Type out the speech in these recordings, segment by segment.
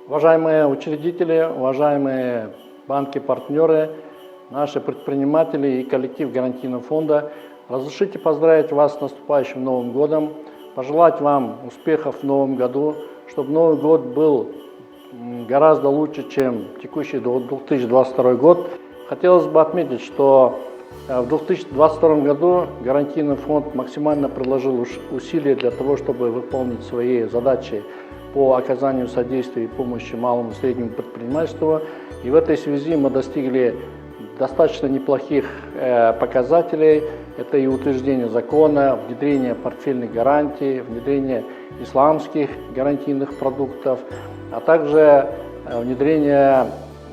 Уважаемые учредители, уважаемые банки-партнеры, наши предприниматели и коллектив гарантийного фонда, разрешите поздравить вас с наступающим Новым годом, пожелать вам успехов в Новом году, чтобы Новый год был гораздо лучше, чем текущий 2022 год. Хотелось бы отметить, что в 2022 году гарантийный фонд максимально приложил усилия для того, чтобы выполнить свои задачи по оказанию содействия и помощи малому и среднему предпринимательству. И в этой связи мы достигли достаточно неплохих показателей. Это и утверждение закона, внедрение портфельных гарантий, внедрение исламских гарантийных продуктов, а также внедрение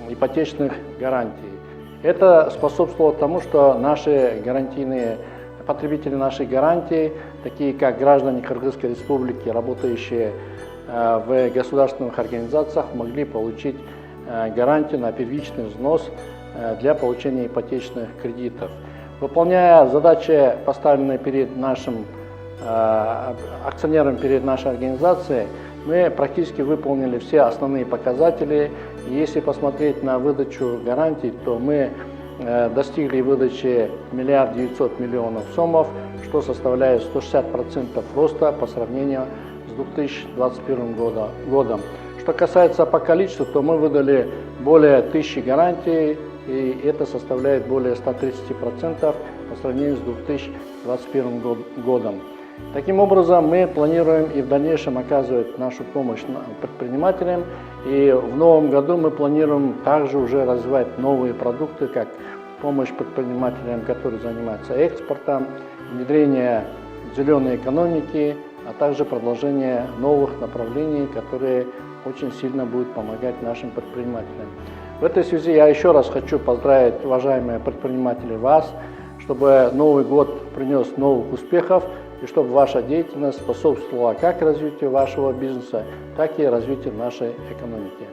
ипотечных гарантий. Это способствовало тому, что потребители наших гарантий, такие как граждане Кыргызской республики, работающие в государственных организациях, могли получить гарантию на первичный взнос для получения ипотечных кредитов. Выполняя задачи, поставленные перед нашим акционером, перед нашей организацией, мы практически выполнили все основные показатели. И если посмотреть на выдачу гарантий, то мы достигли выдачи 1 900 000 000 сомов, что составляет 160% роста по сравнению с 2021 годом. Что касается по количеству, то мы выдали более 1000 гарантий, и это составляет более 130% по сравнению с 2021 годом. Таким образом, мы планируем и в дальнейшем оказывать нашу помощь предпринимателям. И в новом году мы планируем также уже развивать новые продукты, как помощь предпринимателям, которые занимаются экспортом, внедрение зеленой экономики, а также продолжение новых направлений, которые очень сильно будут помогать нашим предпринимателям. В этой связи я еще раз хочу поздравить, уважаемые предприниматели, вас, чтобы Новый год принес новых успехов, и чтобы ваша деятельность способствовала как развитию вашего бизнеса, так и развитию нашей экономики.